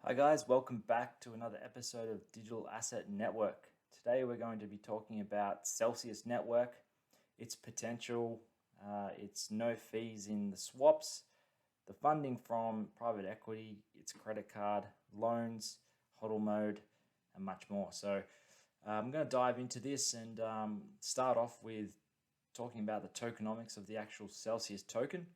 Hi guys, welcome back to another episode of Digital Asset Network. Today we're going to be talking about Celsius Network, its potential, its no fees in the swaps, the funding from private equity, its credit card, loans, hodl mode, and much more. So I'm going to dive into this and start off with talking about the tokenomics of the actual Celsius token.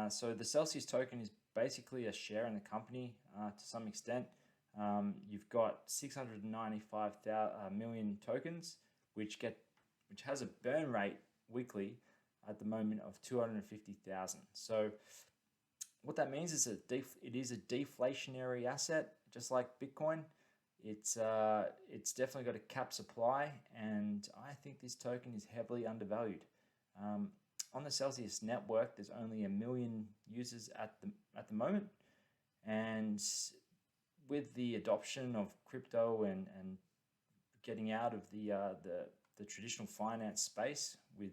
So the Celsius token is basically a share in the company to some extent. You've got 695 million tokens, which has a burn rate weekly at the moment of 250,000. So what that means is it is a deflationary asset, just like Bitcoin. It's definitely got a cap supply, and I think this token is heavily undervalued. On the Celsius network, there's only 1 million users at the moment, and with the adoption of crypto and getting out of the traditional finance space with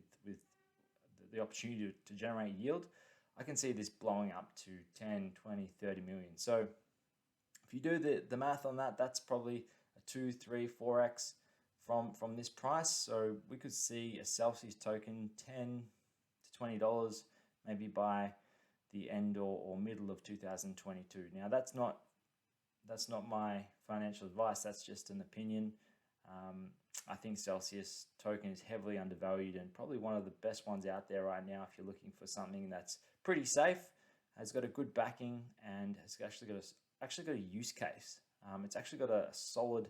the opportunity to generate yield, I can see this blowing up to 10, 20, 30 million. So if you do the math on that, that's probably a 2, 3, 4x from this price. So we could see a Celsius token $10 to $20 maybe by the end or middle of 2022. Now that's not my financial advice. That's just an opinion. I think Celsius token is heavily undervalued and probably one of the best ones out there right now if you're looking for something that's pretty safe, has got a good backing, and has actually got a use case. It's actually got a solid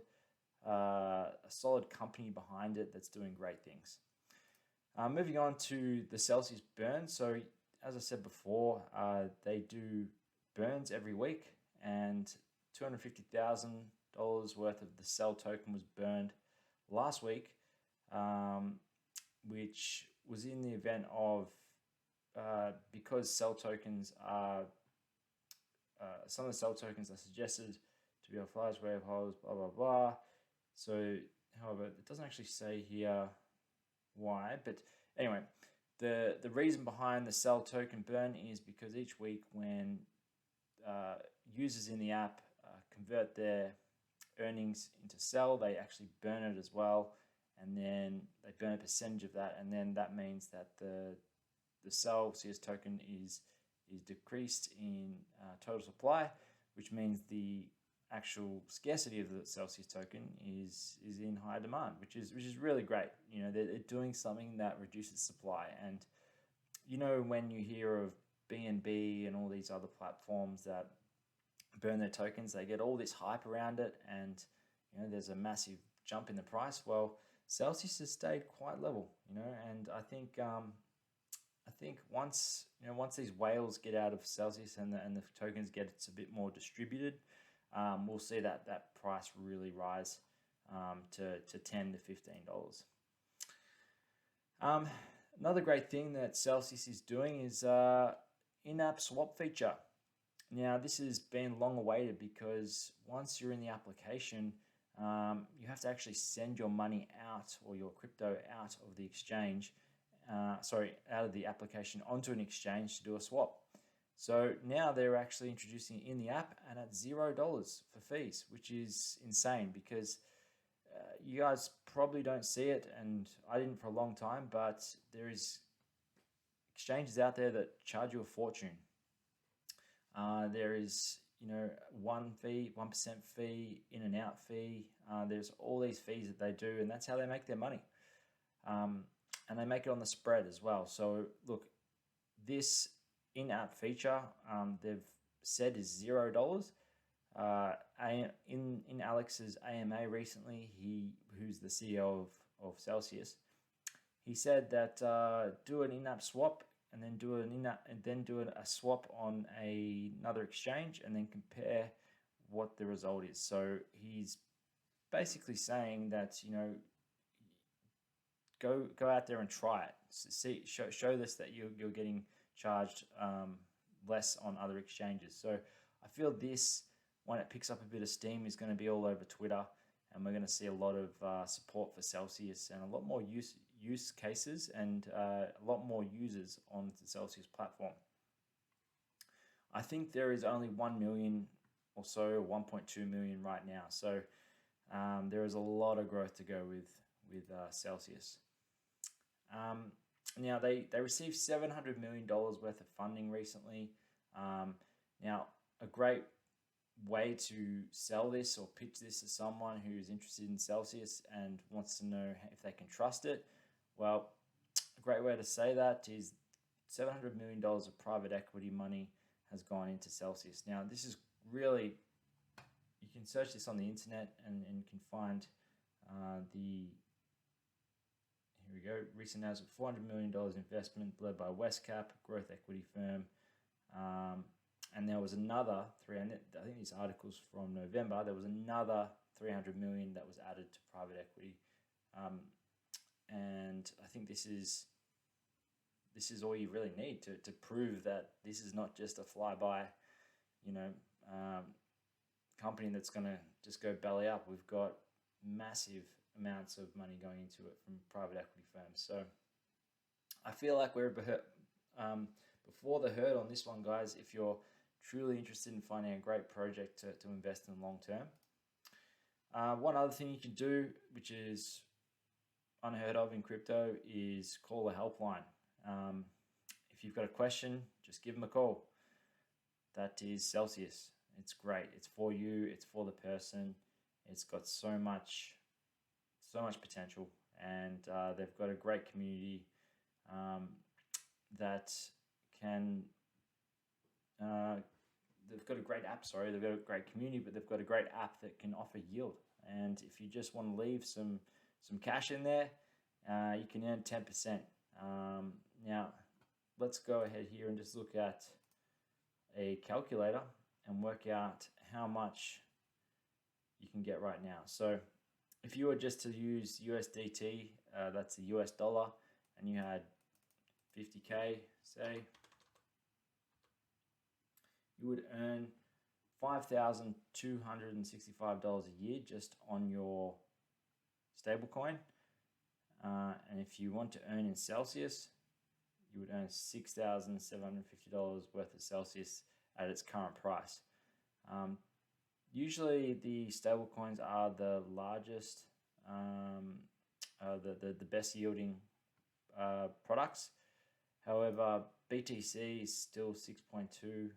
company behind it that's doing great things. Moving on to the Celsius burn. So as I said before, they do burns every week, and $250,000 worth of the Cell token was burned last week, which was in the event of because Cell tokens are some of the Cell tokens are suggested to be off large wave holders, blah blah blah. So, however, it doesn't actually say here why, but anyway, the reason behind the Cell token burn is because each week when users in the app convert their earnings into Cell, they actually burn it as well, and then they burn a percentage of that, and then that means that the Celsius token is decreased in total supply, which means the actual scarcity of the Celsius token is in high demand, which is really great. You know, they're doing something that reduces supply. And you know, when you hear of BNB and all these other platforms that burn their tokens, they get all this hype around it, and you know, there's a massive jump in the price. Well, Celsius has stayed quite level, you know, and I think once these whales get out of Celsius and the tokens get a bit more distributed, we'll see that price really rise to $10 to $15. Another great thing that Celsius is doing is in-app swap feature. Now, this has been long awaited because once you're in the application, you have to actually send your money out, or your crypto out of the exchange, out of the application onto an exchange to do a swap. So now they're actually introducing it in the app and at $0 for fees, which is insane because you guys probably don't see it, and I didn't for a long time, but there is exchanges out there that charge you a fortune. There is, you know, 1% fee, in and out fee. There's all these fees that they do, and that's how they make their money. And they make it on the spread as well. So look, this in-app feature they've said is $0. In Alex's AMA recently, who's the CEO of Celsius, he said that do an in-app swap and then do a swap on another exchange and then compare what the result is. So he's basically saying that, you know, go out there and try it. Show this that you're getting charged less on other exchanges. So I feel this, when it picks up a bit of steam, is going to be all over Twitter, and we're going to see a lot of support for Celsius and a lot more use cases and a lot more users on the Celsius platform. I think there is only 1 million or so, 1.2 million right now. So there is a lot of growth to go with Celsius. Now they received $700 million worth of funding recently. Now a great way to sell this or pitch this to someone who's interested in Celsius and wants to know if they can trust it. Well, a great way to say that is $700 million of private equity money has gone into Celsius. Now, this is really, you can search this on the internet and can find here we go, recent announcement, $400 million investment led by Westcap, growth equity firm. And there was another 300, I think this article's from November, there was another 300 million that was added to private equity. And I think this is all you really need to prove that this is not just a flyby, company that's going to just go belly up. We've got massive amounts of money going into it from private equity firms. So I feel like we're before the herd on this one, guys, if you're truly interested in finding a great project to invest in long term. One other thing you can do, which is unheard of in crypto, is call a helpline. If you've got a question, just give them a call. That is Celsius. It's great. It's for you. It's for the person. It's got so much potential, and they've got a great community that can. They've got a great app. Sorry, they've got a great community, but they've got a great app that can offer yield. And if you just want to leave some cash in there, you can earn 10%. Now, let's go ahead here and just look at a calculator and work out how much you can get right now. So if you were just to use USDT, that's the US dollar, and you had 50K, say, you would earn $5,265 a year just on your stablecoin. And if you want to earn in Celsius, you would earn $6,750 worth of Celsius at its current price. Usually the stablecoins are the largest, the best yielding products. However, BTC is still 6.2.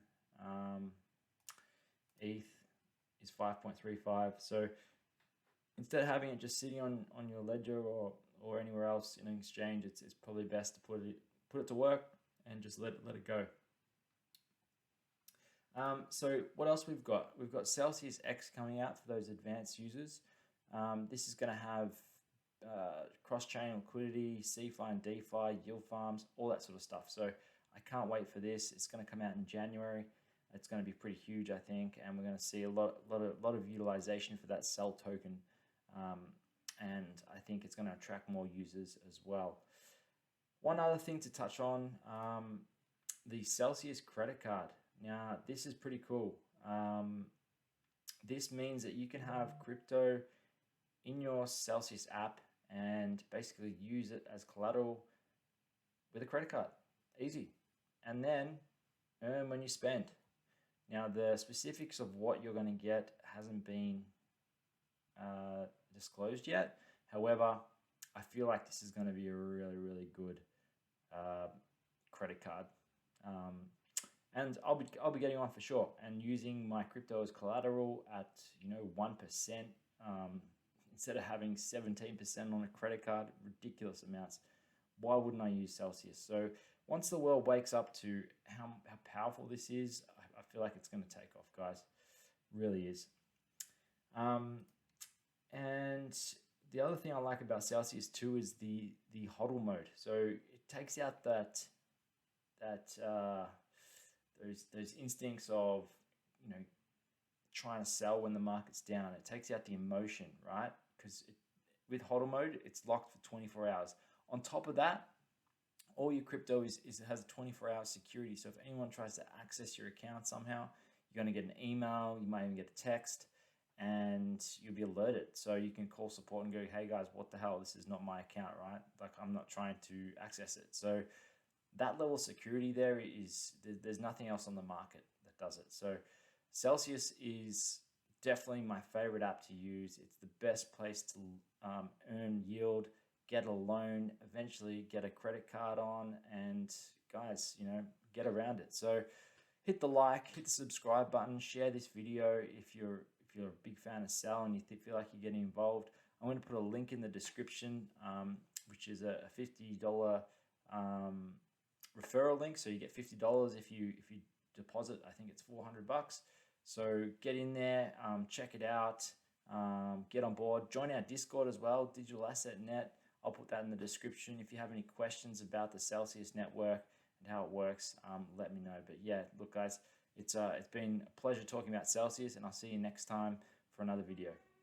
ETH is 5.35. So instead of having it just sitting on your ledger or anywhere else in an exchange, it's probably best to put it to work and just let it go. So what else we've got? We've got Celsius X coming out for those advanced users. This is going to have cross-chain liquidity, CeFi and DeFi, yield farms, all that sort of stuff. So I can't wait for this. It's going to come out in January. It's going to be pretty huge, I think, and we're going to see a lot of utilization for that Cell token, and I think it's going to attract more users as well. One other thing to touch on, the Celsius credit card. Now, this is pretty cool. This means that you can have crypto in your Celsius app and basically use it as collateral with a credit card. Easy. And then earn when you spend. Now, the specifics of what you're going to get hasn't been disclosed yet. However, I feel like this is going to be a really, really good credit card. And I'll be getting one for sure, and using my crypto as collateral at 1%, instead of having 17% on a credit card, ridiculous amounts. Why wouldn't I use Celsius? So once the world wakes up to how powerful this is, I feel like it's going to take off, guys. Really is. And the other thing I like about Celsius too is the hodl mode. So it takes out those instincts of trying to sell when the market's down. It takes out the emotion, right? Because with hodl mode, it's locked for 24 hours. On top of that, all your crypto has a 24-hour security. So if anyone tries to access your account somehow, you're going to get an email, you might even get a text, and you'll be alerted. So you can call support and go, hey guys, what the hell? This is not my account, right? Like, I'm not trying to access it. So that level of security there's nothing else on the market that does it. So Celsius is definitely my favorite app to use. It's the best place to earn yield, get a loan, eventually get a credit card on, and guys, get around it. So hit the like, hit the subscribe button, share this video if you're a big fan of Sal and you feel like you're getting involved. I'm going to put a link in the description, which is a $50 referral link. So you get $50 if you deposit. I think it's $400. So get in there, check it out, get on board. Join our Discord as well, Digital Asset Net. I'll put that in the description. If you have any questions about the Celsius network and how it works, let me know. But yeah, look guys, it's been a pleasure talking about Celsius, and I'll see you next time for another video.